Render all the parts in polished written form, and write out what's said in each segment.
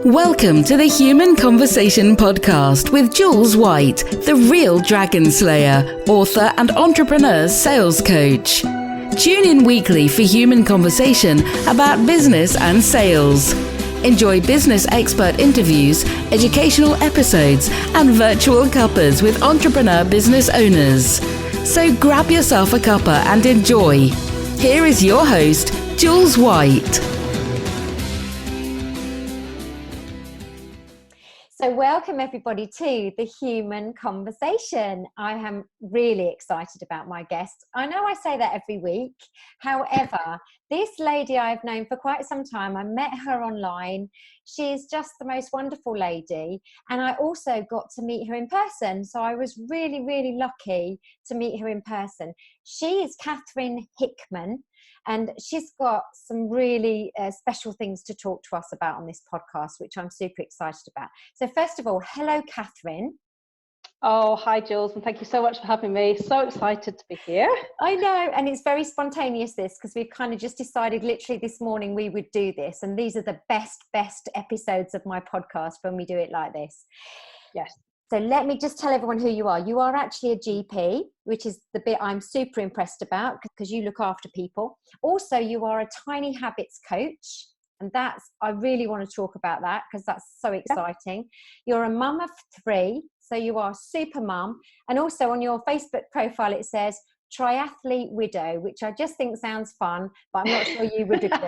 Welcome to the Human Conversation podcast with Jules White, the real dragon slayer, author and entrepreneur sales coach. Tune in weekly for human conversation about business and sales. Enjoy business expert interviews, educational episodes, and virtual cuppas with entrepreneur business owners. So grab yourself a cuppa and enjoy. Here is your host, Jules White. So welcome everybody to the Human Conversation. I am really excited about my guest. I know I say that every week. However, this lady I've known for quite some time. I met her online. She's just the most wonderful lady. And I also got to meet her in person. So I was really, really lucky to meet her in person. She is Katherine Hickman. And she's got some really special things to talk to us about on this podcast, which I'm super excited about. So first of all, hello, Katherine. Oh, hi, Jules, and thank you so much for having me. So excited to be here. I know, and it's very spontaneous, this, because we've kind of just decided literally this morning we would do this. And these are the best episodes of my podcast when we do it like this. Yes. So let me just tell everyone who you are. You are actually a GP, which is the bit I'm super impressed about because you look after people. Also, you are a tiny habits coach. And I really want to talk about that because that's so exciting. You're a mum of 3, so you are a super mum. And also on your Facebook profile, it says triathlete widow, which I just think sounds fun, but I'm not sure you would agree.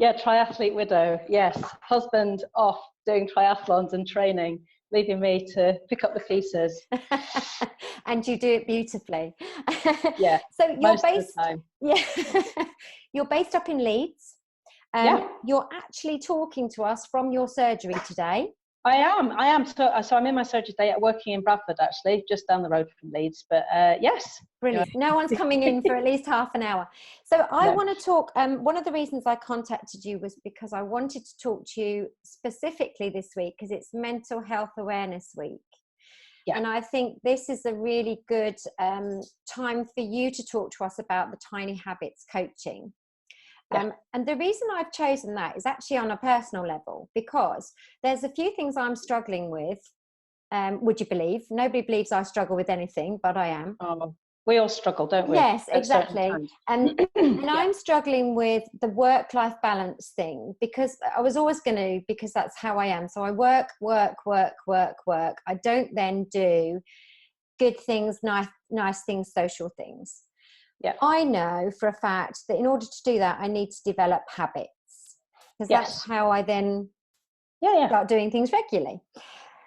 Yeah, triathlete widow. Yes, husband off doing triathlons and training, leaving me to pick up the pieces. And you do it beautifully. Yeah. So you're most based. of the time. Yeah. You're based up in Leeds. Yeah. You're actually talking to us from your surgery today. I am. So I'm in my surgery today, working in Bradford, actually, just down the road from Leeds. But yes. Brilliant. No one's coming in for at least half an hour. So I want to talk. One of the reasons I contacted you was because I wanted to talk to you specifically this week because it's Mental Health Awareness Week. Yeah. And I think this is a really good time for you to talk to us about the Tiny Habits coaching. Yeah. And the reason I've chosen that is actually on a personal level, because there's a few things I'm struggling with. Would you believe? Nobody believes I struggle with anything, but I am. We all struggle, don't we? Yes, exactly. And I'm struggling with the work-life balance thing because I was always going to, because that's how I am. So I work. I don't then do good things, nice things, social things. Yeah. I know for a fact that in order to do that, I need to develop habits because that's how I then start doing things regularly.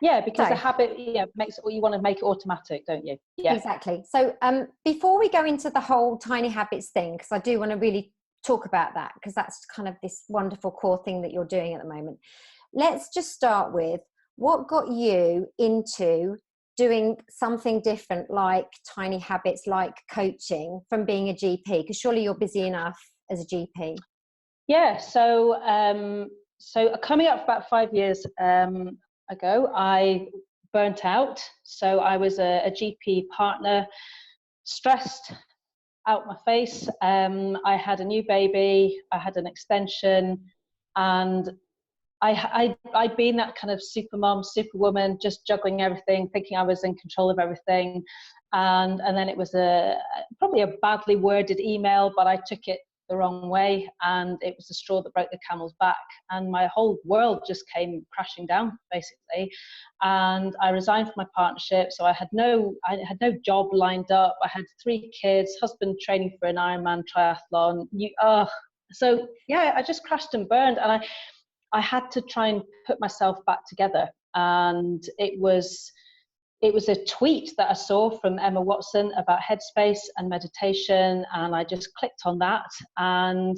Yeah, because a habit makes you want to make it automatic, don't you? Yeah, exactly. So before we go into the whole tiny habits thing, because I do want to really talk about that because that's kind of this wonderful core thing that you're doing at the moment. Let's just start with what got you into doing something different like tiny habits, like coaching, from being a GP, because surely you're busy enough as a GP. Yeah, so coming up for about 5 years ago, I burnt out. So I was a GP partner, stressed out my face. I had a new baby, I had an extension, and I'd been that kind of super mom, superwoman, just juggling everything, thinking I was in control of everything. And then it was probably a badly worded email, but I took it the wrong way. And it was the straw that broke the camel's back. And my whole world just came crashing down, basically. And I resigned from my partnership. So I had no job lined up. I had 3 kids, husband training for an Ironman triathlon. So yeah, I just crashed and burned. And I had to try and put myself back together. And it was a tweet that I saw from Emma Watson about headspace and meditation. And I just clicked on that. And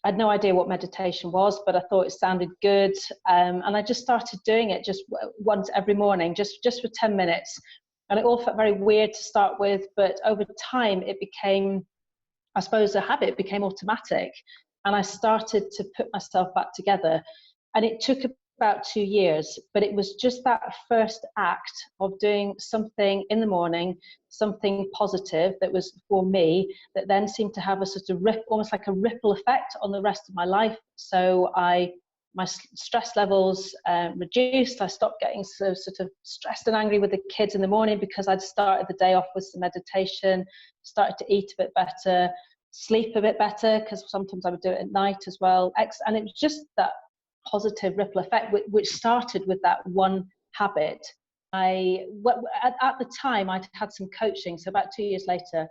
I had no idea what meditation was, but I thought it sounded good. And I just started doing it just once every morning, just for 10 minutes. And it all felt very weird to start with. But over time, it became, I suppose, a habit. It became automatic. And I started to put myself back together. And it took about 2 years, but it was just that first act of doing something in the morning, something positive that was for me, that then seemed to have a sort of almost like a ripple effect on the rest of my life. So my stress levels reduced. I stopped getting sort of stressed and angry with the kids in the morning because I'd started the day off with some meditation, started to eat a bit better, sleep a bit better, because sometimes I would do it at night as well. And it was just that positive ripple effect, which started with that one habit. At the time, I'd had some coaching. So about 2 years later,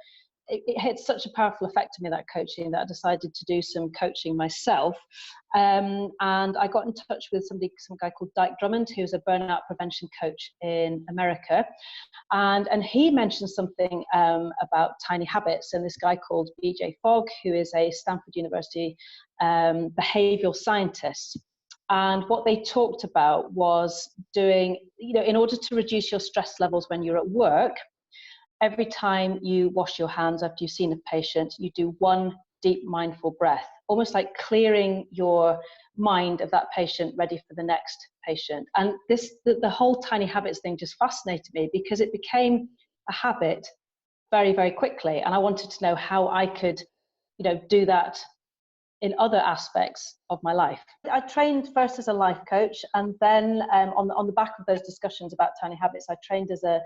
it had such a powerful effect on me, that coaching, that I decided to do some coaching myself. And I got in touch with some guy called Dr Drummond, who's a burnout prevention coach in America. And he mentioned something about tiny habits. And this guy called BJ Fogg, who is a Stanford University behavioral scientist. And what they talked about was doing, in order to reduce your stress levels when you're at work, every time you wash your hands after you've seen a patient, you do one deep mindful breath, almost like clearing your mind of that patient, ready for the next patient. And the whole tiny habits thing just fascinated me, because it became a habit very, very quickly. And I wanted to know how I could, do that in other aspects of my life. I trained first as a life coach, and then on the back of those discussions about tiny habits, I trained as a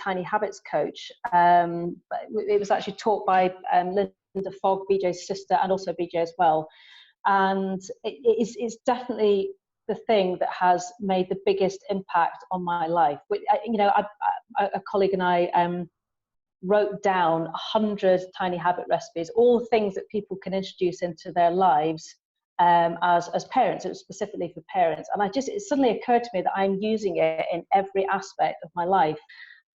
tiny habits coach. But it was actually taught by Linda Fogg, BJ's sister, and also BJ as well. And it's definitely the thing that has made the biggest impact on my life. A colleague and I wrote down 100 tiny habit recipes, all things that people can introduce into their lives as parents. It was specifically for parents. And it suddenly occurred to me that I'm using it in every aspect of my life.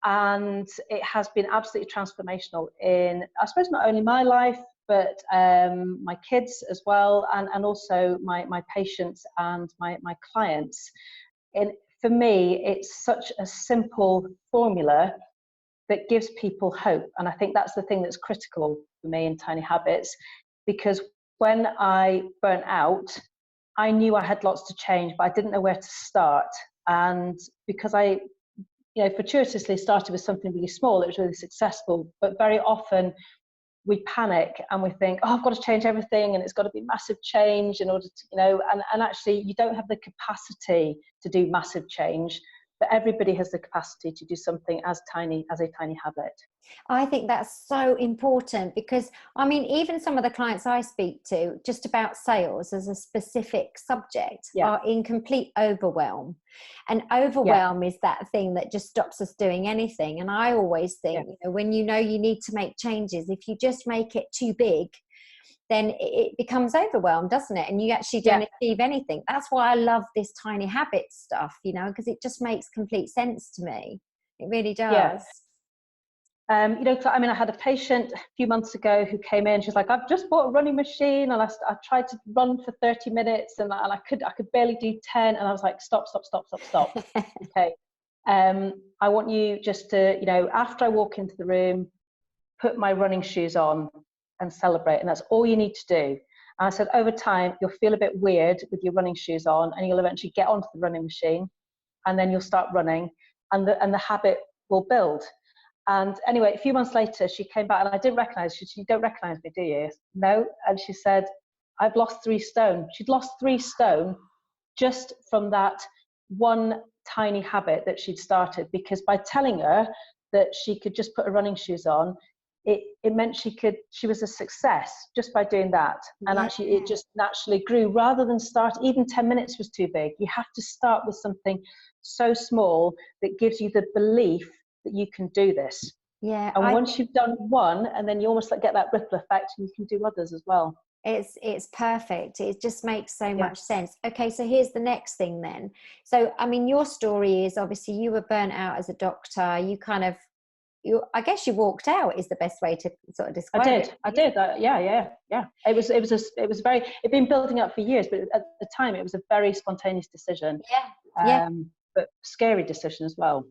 And it has been absolutely transformational in, I suppose, not only my life, but my kids as well, and also my patients and my clients. And for me, it's such a simple formula that gives people hope. And I think that's the thing that's critical for me in tiny habits, because when I burnt out, I knew I had lots to change, but I didn't know where to start. And because I fortuitously started with something really small, it was really successful. But very often we panic and we think, I've got to change everything, and it's got to be massive change in order to, and actually you don't have the capacity to do massive change. But everybody has the capacity to do something as tiny as a tiny habit. I think that's so important, because even some of the clients I speak to just about sales as a specific subject are in complete overwhelm. And overwhelm is that thing that just stops us doing anything. And I always think, when you need to make changes, if you just make it too big, then it becomes overwhelmed, doesn't it? And you actually don't achieve anything. That's why I love this tiny habits stuff, because it just makes complete sense to me. It really does. I had a patient a few months ago who came in. She's like, I've just bought a running machine, and I tried to run for 30 minutes and I could barely do 10. And I was like, stop. Okay. I want you just to, after I walk into the room, put my running shoes on and celebrate. And that's all you need to do. And I said, over time, you'll feel a bit weird with your running shoes on, and you'll eventually get onto the running machine, and then you'll start running, and the habit will build. And anyway, a few months later, she came back, and I didn't recognize her. She said, you don't recognize me, do you? No. And she said, I've lost 3 stone. She'd lost 3 stone just from that one tiny habit that she'd started, because by telling her that she could just put her running shoes on, it meant she was a success just by doing that. And actually it just naturally grew, rather than start, even 10 minutes was too big. You have to start with something so small that gives you the belief that you can do this. And once you've done one, and then you almost get that ripple effect, and you can do others as well. It's perfect. It just makes so much sense. Okay, so here's the next thing then. So your story is, obviously you were burnt out as a doctor. I guess you walked out is the best way to sort of describe it. I did. Yeah. It'd been building up for years, but at the time it was a very spontaneous decision. But scary decision as well.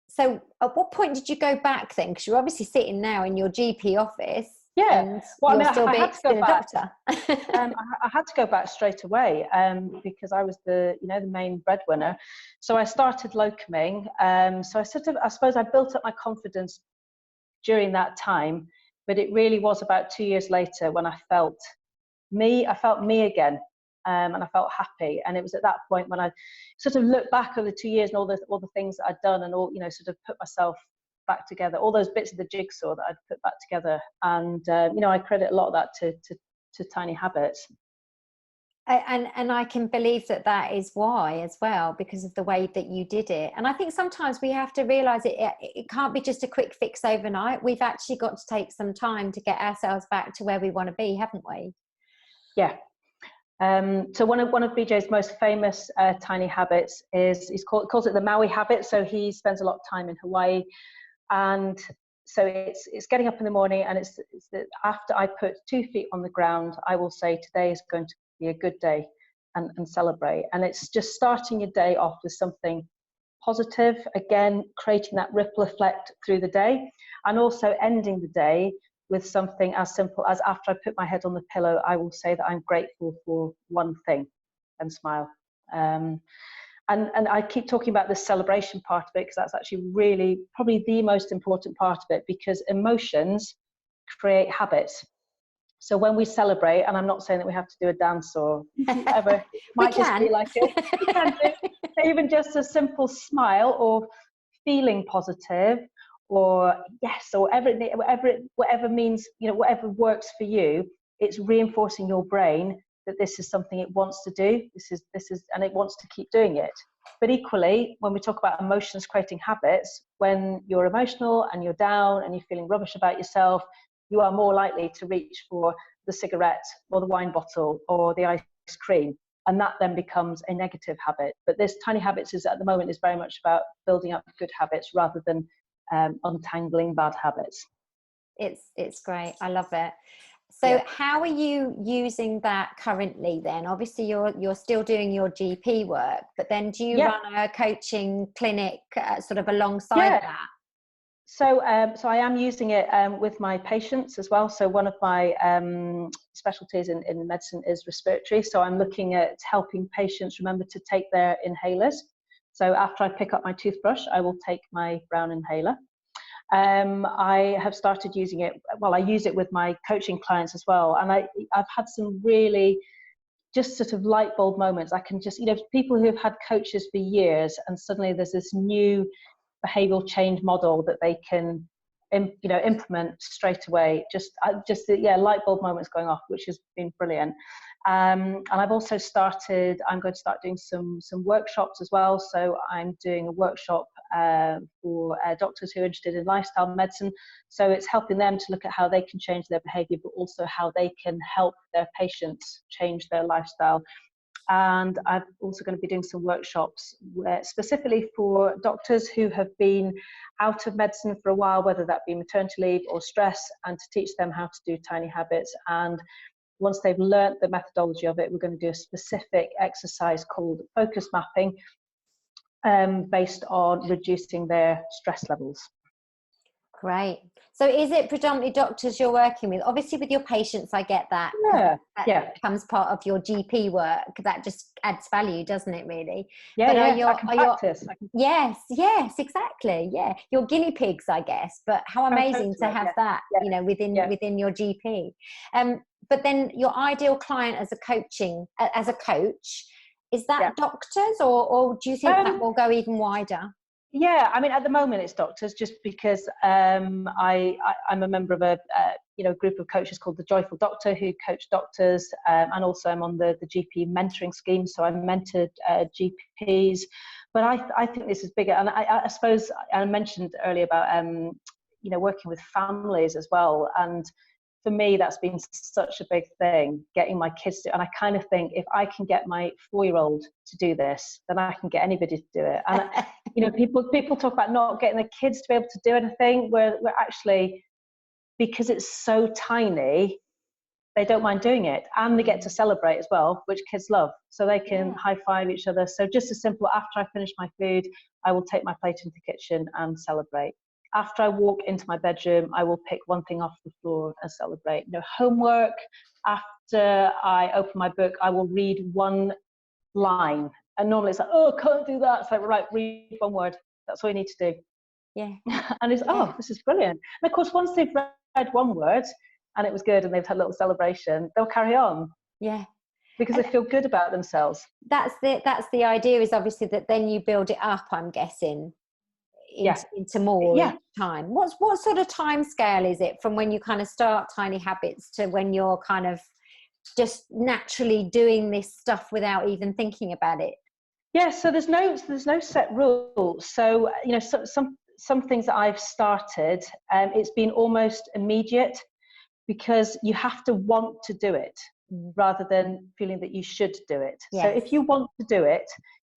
So at what point did you go back then? Because you're obviously sitting now in your GP office. Yeah. And Well, I you'll mean, still I be had to still go a back. doctor. I had to go back straight away because I was the main breadwinner. So I started locuming. So I suppose I built up my confidence during that time, but it really was about 2 years later when I felt me again. And I felt happy, and it was at that point when I sort of looked back over the 2 years and all the things that I'd done, and all, sort of put myself back together, all those bits of the jigsaw that I'd put back together, and I credit a lot of that to Tiny Habits. And I can believe that is why as well, because of the way that you did it. And I think sometimes we have to realize it can't be just a quick fix overnight. We've actually got to take some time to get ourselves back to where we want to be, haven't we? Yeah. So one of BJ's most famous tiny habits calls it the Maui habit. So he spends a lot of time in Hawaii, and so it's getting up in the morning, and it's that after I put 2 feet on the ground, I will say today is going to be a good day, and celebrate. And it's just starting your day off with something positive, again creating that ripple effect through the day, and also ending the day with something as simple as, after I put my head on the pillow, I will say that I'm grateful for one thing, and smile. And I keep talking about this celebration part of it, because that's actually really probably the most important part of it, because emotions create habits. So when we celebrate, and I'm not saying that we have to do a dance or whatever, it might just be like we can do even just a simple smile, or feeling positive, or yes, or whatever means, whatever works for you. It's reinforcing your brain that this is something it wants to do. This is, and it wants to keep doing it. But equally, when we talk about emotions creating habits, when you're emotional and you're down and you're feeling rubbish about yourself, you are more likely to reach for the cigarette or the wine bottle or the ice cream. And that then becomes a negative habit. But this Tiny Habits at the moment is very much about building up good habits rather than untangling bad habits. It's great. I love it. So how are you using that currently then? Obviously you're still doing your GP work, but then do you run a coaching clinic sort of alongside that? So I am using it with my patients as well. So one of my specialties in medicine is respiratory. So I'm looking at helping patients remember to take their inhalers. So after I pick up my toothbrush, I will take my brown inhaler. I have started using it. Well, I use it with my coaching clients as well. And I've had some really just sort of light bulb moments. I can just, people who have had coaches for years, and suddenly there's this new behavioral change model that they can implement straight away. Light bulb moments going off, which has been brilliant. And I've also I'm going to start doing some workshops as well. So I'm doing a workshop for doctors who are interested in lifestyle medicine. So it's helping them to look at how they can change their behavior, but also how they can help their patients change their lifestyle. And I'm also going to be doing some workshops specifically for doctors who have been out of medicine for a while, whether that be maternity leave or stress, and to teach them how to do Tiny Habits. And once they've learnt the methodology of it, we're going to do a specific exercise called focus mapping, based on reducing their stress levels. Great. So is it predominantly doctors you're working with? Obviously with your patients, I get that. That becomes part of your GP work. That just adds value, doesn't it, really? I can practice. Yes, exactly. Yeah. Your guinea pigs, I guess. But how amazing to have that, within your GP. But then your ideal client as a coach, is that doctors, or do you think that will go even wider? Yeah, I mean, at the moment it's doctors, just because I'm a member of a group of coaches called the Joyful Doctor, who coach doctors, and also I'm on the GP mentoring scheme, so I mentored GPs. But I think this is bigger, and I suppose I mentioned earlier about working with families as well, and for me that's been such a big thing, getting my kids to, and I kind of think if I can get my 4-year-old to do this, then I can get anybody to do it. And people talk about not getting the kids to be able to do anything, where we're actually, because it's so tiny, they don't mind doing it, and they get to celebrate as well, which kids love. So they can high five each other. So just as simple, after I finish my food, I will take my plate into the kitchen and celebrate. after I walk into my bedroom, I will pick one thing off the floor and celebrate. No homework. After I open my book, I will read one line. And normally it's like, oh, can't do that. It's like, right, read one word. That's all you need to do. Yeah. And it's, oh, this is brilliant. And of course, once they've read one word and it was good and they've had a little celebration, they'll carry on. Yeah. Because they feel good about themselves. That's the idea, is obviously that then you build it up, I'm guessing, into more time. What sort of time scale is it from when you kind of start tiny habits to when you're kind of just naturally doing this stuff without even thinking about it? Yeah, so there's no set rules. So, you know, some things that I've started, it's been almost immediate, because you have to want to do it rather than feeling that you should do it. Yes. So if you want to do it,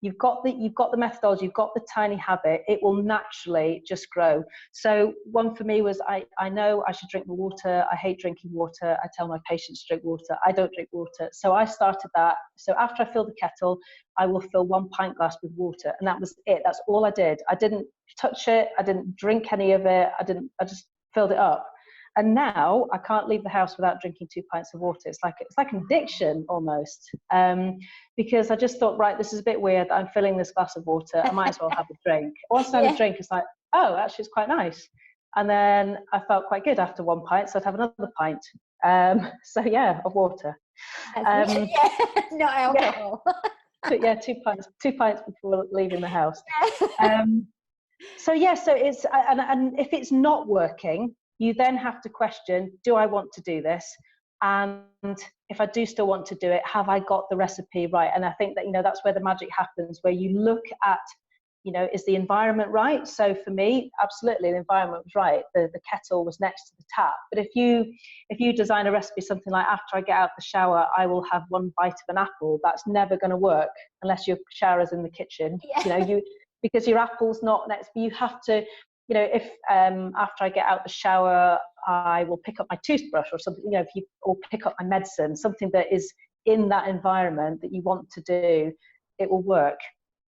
you've got the methodology, you've got the tiny habit, it will naturally just grow. So one for me was, I know I should drink more water. I hate drinking water. I tell my patients to drink water. I don't drink water. So I started that. So after I fill the kettle, I will fill 1 pint glass with water. And that was it. That's all I did. I didn't touch it. I didn't drink any of it. I just filled it up. And now I can't leave the house without drinking 2 pints of water. It's like an addiction almost, because I just thought, right, this is a bit weird. I'm filling this glass of water. I might as well have a drink. Once I have a drink, it's like, oh, actually, it's quite nice. And then I felt quite good after 1 pint, so I'd have another pint. So yeah, of water. Not alcohol. Yeah, 2 pints before leaving the house. So it's and if it's not working, you then have to question, do I want to do this? And if I do still want to do it, have I got the recipe right? And I think that, you know, that's where the magic happens, where you look at, you know, is the environment right? So for me, absolutely, the environment was right. The kettle was next to the tap. But if you design a recipe, something like, after I get out the shower, I will have 1 bite of an apple, that's never going to work unless your shower's in the kitchen. Yeah. You know, because your apple's not next, but you have to, you know, if after I get out the shower, I will pick up my toothbrush or something, you know, or pick up my medicine, something that is in that environment that you want to do, it will work.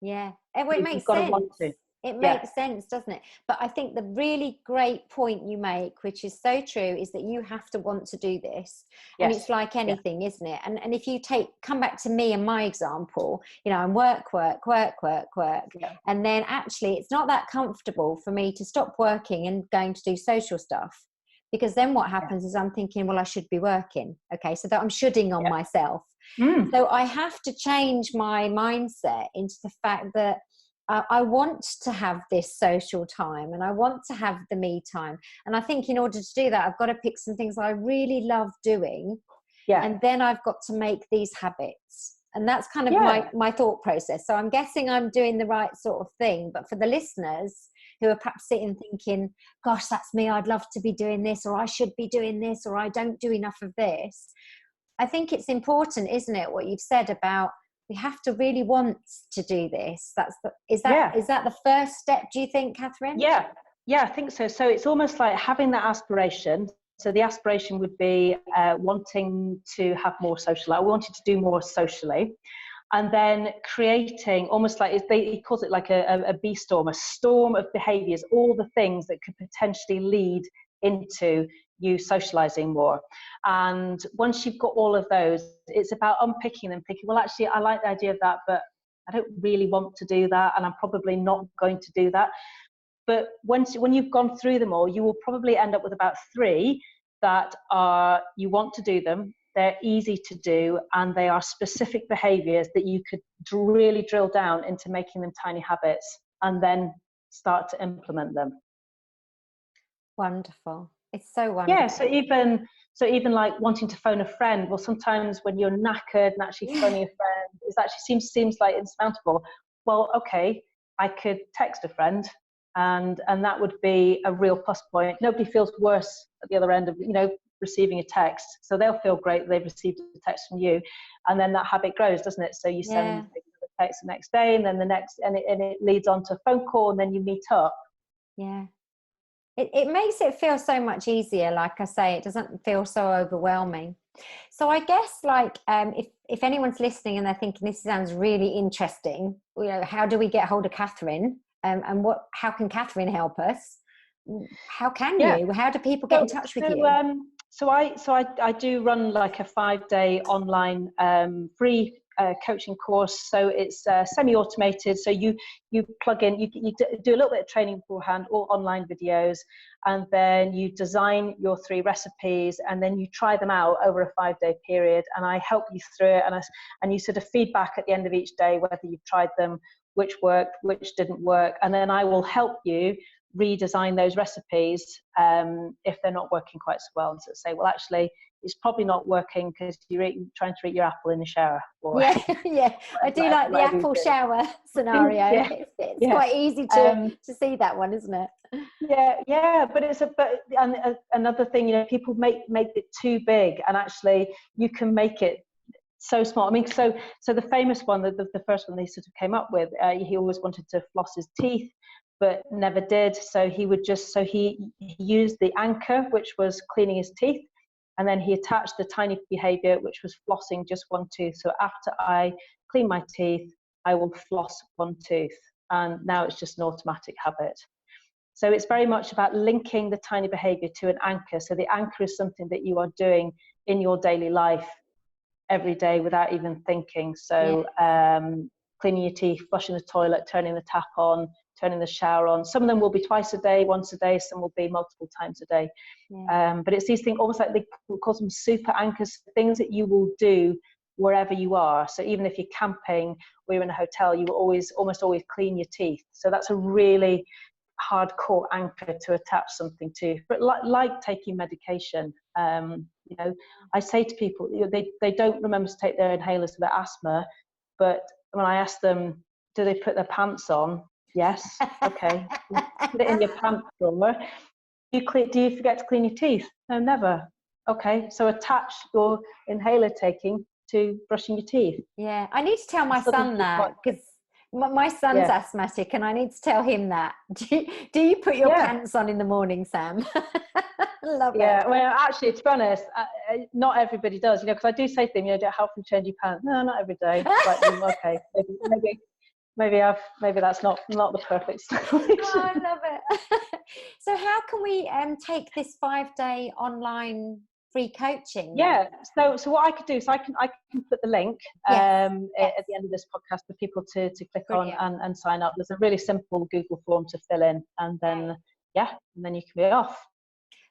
Yeah, it makes sense. It makes sense, doesn't it? But I think the really great point you make, which is so true, is that you have to want to do this. Yes. And it's like anything, isn't it? And if you come back to me and my example, you know, I'm work. Yeah. And then actually it's not that comfortable for me to stop working and going to do social stuff. Because then what happens is I'm thinking, well, I should be working. Okay, so that I'm shoulding on myself. So I have to change my mindset into the fact that I want to have this social time and I want to have the me time. And I think in order to do that, I've got to pick some things I really love doing. Yeah. And then I've got to make these habits. And that's kind of my thought process. So I'm guessing I'm doing the right sort of thing. But for the listeners who are perhaps sitting thinking, gosh, that's me, I'd love to be doing this, or I should be doing this, or I don't do enough of this. I think it's important, isn't it, what you've said about we have to really want to do this. Is that the first step, do you think, Katherine? Yeah, I think so. So it's almost like having that aspiration. So the aspiration would be wanting to have more social. I wanted to do more socially. And then creating almost like, he calls it like a bee storm, a storm of behaviours, all the things that could potentially lead into you socialising more. And once you've got all of those, it's about unpicking them, thinking, well, actually, I like the idea of that, but I don't really want to do that, and I'm probably not going to do that. But when you've gone through them all, you will probably end up with about 3 that are, you want to do them, they're easy to do, and they are specific behaviours that you could really drill down into making them tiny habits and then start to implement them. Wonderful. It's so wonderful. Yeah, so even like wanting to phone a friend, well, sometimes when you're knackered and actually phoning a friend, it actually seems like insurmountable. Well, okay, I could text a friend, and that would be a real plus point. Nobody feels worse at the other end of, you know, receiving a text, so they'll feel great that they've received a text from you, and then that habit grows, doesn't it? So you send a text the next day, and then the next, and it leads on to a phone call, and then you meet up. Yeah. It makes it feel so much easier. Like I say, it doesn't feel so overwhelming. So I guess, like, if anyone's listening and they're thinking this sounds really interesting, you know, how do we get hold of Katherine? And how can Katherine help us? how can Yeah. you? How do people get in touch with you? I do run like a 5-day online free coaching course. So it's semi-automated. So you plug in, you do a little bit of training beforehand, all online videos, and then you design your 3 recipes, and then you try them out over a 5-day period. And I help you through it, and you sort of feedback at the end of each day whether you've tried them, which worked, which didn't work, and then I will help you redesign those recipes if they're not working quite so well, and so say, well, actually it's probably not working because you're trying to eat your apple in the shower. Or yeah, I do like the apple shower scenario. Yeah. It's quite easy to see that one, isn't it? But another thing, you know, people make it too big, and actually you can make it so small. I mean, so the famous one, the first one they sort of came up with, he always wanted to floss his teeth but never did. So he used the anchor, which was cleaning his teeth, and then he attached the tiny behavior, which was flossing just one tooth. So after I clean my teeth, I will floss one tooth, and now it's just an automatic habit. So it's very much about linking the tiny behavior to an anchor. So the anchor is something that you are doing in your daily life every day without even thinking. So cleaning your teeth, flushing the toilet, turning the tap on, turning the shower on. Some of them will be twice a day, once a day, some will be multiple times a day. But it's these things, almost like they call them super anchors, things that you will do wherever you are. So even if you're camping or you're in a hotel, you will almost always clean your teeth. So that's a really hardcore anchor to attach something to. But like taking medication, you know, I say to people, you know, they don't remember to take their inhalers for their asthma, but when I ask them, do they put their pants on? Yes. Okay. Put it in your pants drawer. Do you forget to clean your teeth? No, never. Okay. So attach your inhaler taking to brushing your teeth. Yeah, I need to tell my son that, because my son's asthmatic, and I need to tell him that. Do you put your pants on in the morning, Sam? Love it. Yeah, well, actually, to be honest, not everybody does, you know, because I do say to them, you know, don't help them change your pants. No, not every day. Like, okay, maybe that's not the perfect solution. Oh, I love it. So how can we take this 5-day online free coaching? Yeah, so what I could do is I can put the link at the end of this podcast for people to click on and sign up. There's a really simple Google form to fill in, and then and then you can be off.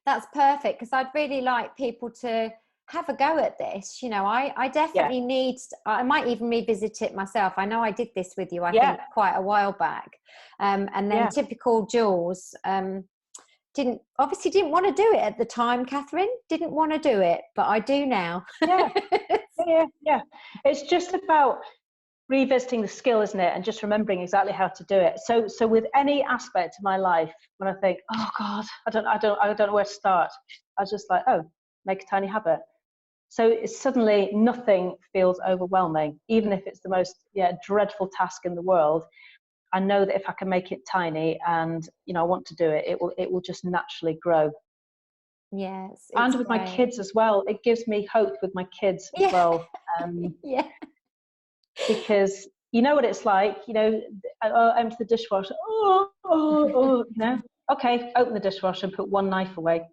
That's perfect, because I'd really like people to have a go at this. You know, I definitely I might even revisit it myself. I know I did this with you, I think, quite a while back. And then typical Jules, didn't want to do it at the time. Catherine didn't want to do it, but I do now. Yeah. It's just about revisiting the skill, isn't it? And just remembering exactly how to do it. So with any aspect of my life, when I think, oh God, I don't know where to start, I was just like, make a tiny habit. So it's suddenly nothing feels overwhelming, even if it's the most dreadful task in the world. I know that if I can make it tiny and, you know, I want to do it, it will just naturally grow. Yes. And with my kids as well, it gives me hope with my kids as well. Because you know what it's like, you know, empty the dishwasher, you know, okay, open the dishwasher and put one knife away.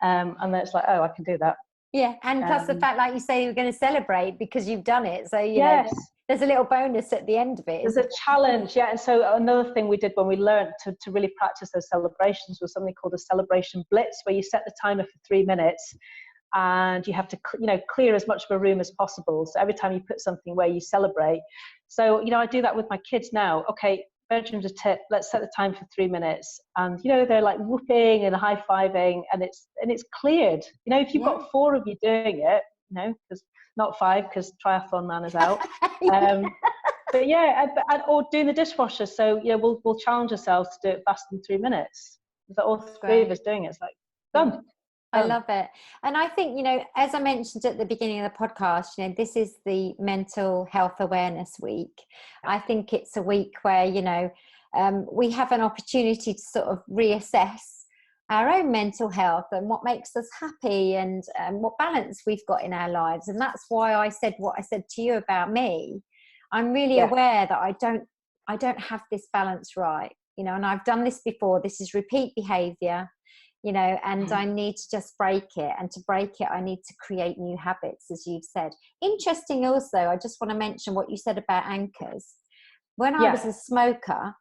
And then it's like, I can do that. Yeah, and plus the fact, like you say, you're going to celebrate because you've done it. So, you know, there's a little bonus at the end of it. There's a challenge, And so another thing we did when we learned to really practice those celebrations was something called a celebration blitz, where you set the timer for 3 minutes and you have to, you know, clear as much of a room as possible. So every time you put something where you celebrate. So, you know, I do that with my kids now. Okay, bedroom's a tip. Let's set the time for 3 minutes. And, you know, they're like whooping and high-fiving, and it's cleared. You know, if you've got 4 of you doing it, you know, because not 5, because triathlon man is out. But or doing the dishwasher. So, you know, we'll challenge ourselves to do it faster than 3 minutes. So all 3 of us doing it, it's like, done. I love it. And I think, you know, as I mentioned at the beginning of the podcast, you know, this is the Mental Health Awareness Week. I think it's a week where, you know, we have an opportunity to sort of reassess our own mental health and what makes us happy, and what balance we've got in our lives. And that's why I said what I said to you about me. I'm really aware that I don't have this balance right. you know, and I've done this before, this is repeat behavior, you know, and I need to just break it. And to break it, I need to create new habits, as you've said. Interesting also, I just want to mention what you said about anchors. When I was a smoker,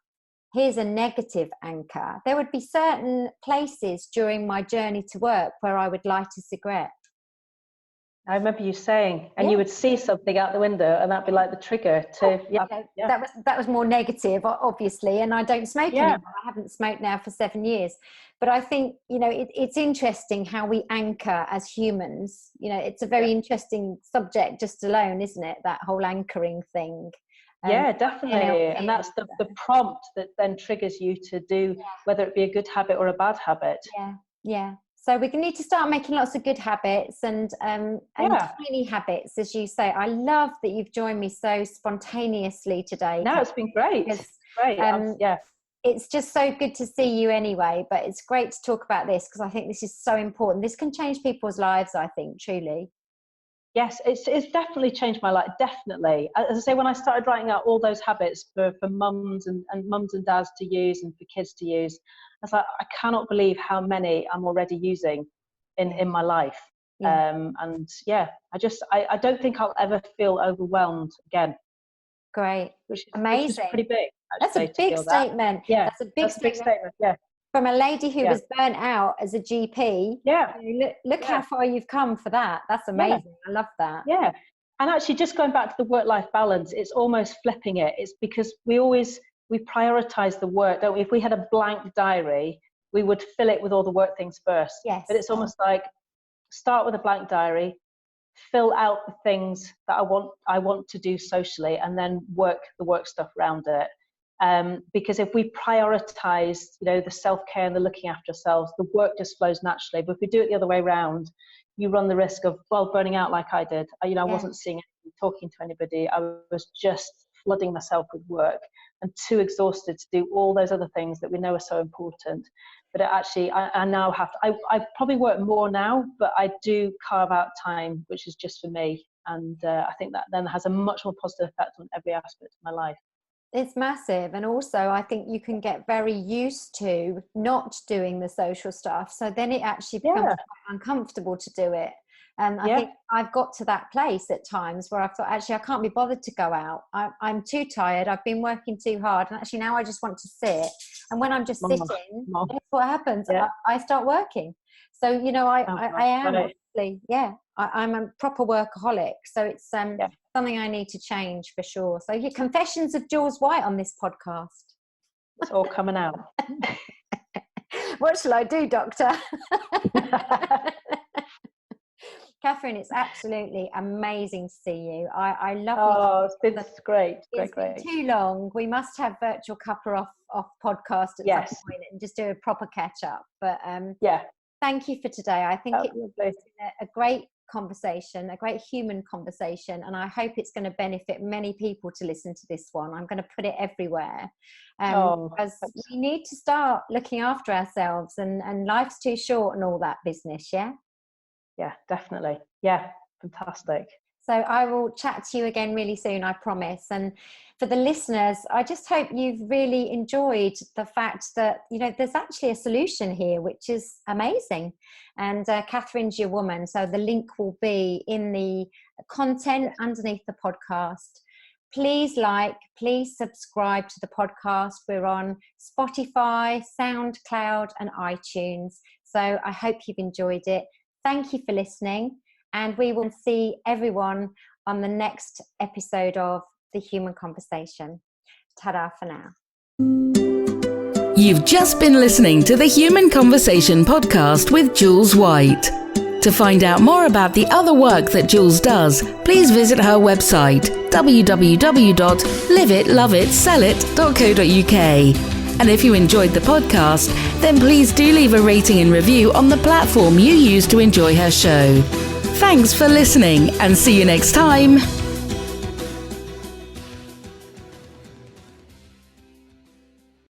here's a negative anchor. There would be certain places during my journey to work where I would light a cigarette. I remember you saying, and you would see something out the window, and that'd be like the trigger to. That was more negative, obviously, and I don't smoke anymore. I haven't smoked now for 7 years. But I think, you know, it's interesting how we anchor as humans. You know, it's a very interesting subject just alone, isn't it? That whole anchoring thing. Yeah, definitely. And that's the prompt that then triggers you to do, whether it be a good habit or a bad habit. Yeah. So we need to start making lots of good habits and tiny habits, as you say. I love that you've joined me so spontaneously today. No, it's been great. It's just so good to see you anyway, but it's great to talk about this because I think this is so important. This can change people's lives, I think, truly. Yes, it's definitely changed my life, definitely. As I say, when I started writing out all those habits for mums and mums and dads to use and for kids to use, I was like, I cannot believe how many I'm already using in my life. I don't think I'll ever feel overwhelmed again. Great. Which amazing. Which is pretty big. That's a big statement. Yeah, that's a big statement. Yeah. From a lady who was burnt out as a GP. Yeah. Look how far you've come for that. That's amazing. I love that. Yeah. And actually, just going back to the work-life balance, it's almost flipping it. It's because we prioritize the work, don't we? If we had a blank diary, we would fill it with all the work things first. Yes. But it's almost like start with a blank diary, fill out the things that I want to do socially, and then work the work stuff around it. Because if we prioritize, you know, the self-care and the looking after ourselves, the work just flows naturally. But if we do it the other way around, you run the risk of, burning out like I did. I wasn't seeing anything, talking to anybody. I was just flooding myself with work and too exhausted to do all those other things that we know are so important. But I now have to, I probably work more now, but I do carve out time, which is just for me. And I think that then has a much more positive effect on every aspect of my life. It's massive. And also I think you can get very used to not doing the social stuff. So then it actually becomes quite uncomfortable to do it. And I think I've got to that place at times where I've thought, actually, I can't be bothered to go out. I'm too tired. I've been working too hard. And actually now I just want to sit. And when I'm just sitting, that's what happens. I start working. So, you know, I am obviously, I'm a proper workaholic. So it's something I need to change for sure. So your confessions of Jules White on this podcast. It's all coming out. What shall I do, doctor? Catherine, it's absolutely amazing to see you. I love you. Oh, it's great. It's been too long. We must have virtual cuppa off podcast at some point and just do a proper catch up. But thank you for today. I think it was a great conversation, a great human conversation, and I hope it's going to benefit many people to listen to this one. I'm going to put it everywhere because we need to start looking after ourselves, and life's too short and all that business. Yeah, definitely. Yeah, fantastic. So I will chat to you again really soon, I promise. And for the listeners, I just hope you've really enjoyed the fact that, you know, there's actually a solution here, which is amazing. And Catherine's your woman. So the link will be in the content underneath the podcast. Please please subscribe to the podcast. We're on Spotify, SoundCloud, and iTunes. So I hope you've enjoyed it. Thank you for listening, and we will see everyone on the next episode of The Human Conversation. Ta-da for now. You've just been listening to the Human Conversation podcast with Jules White. To find out more about the other work that Jules does, please visit her website, www.liveitloveitsellit.co.uk. And if you enjoyed the podcast, then please do leave a rating and review on the platform you use to enjoy her show. Thanks for listening, and see you next time.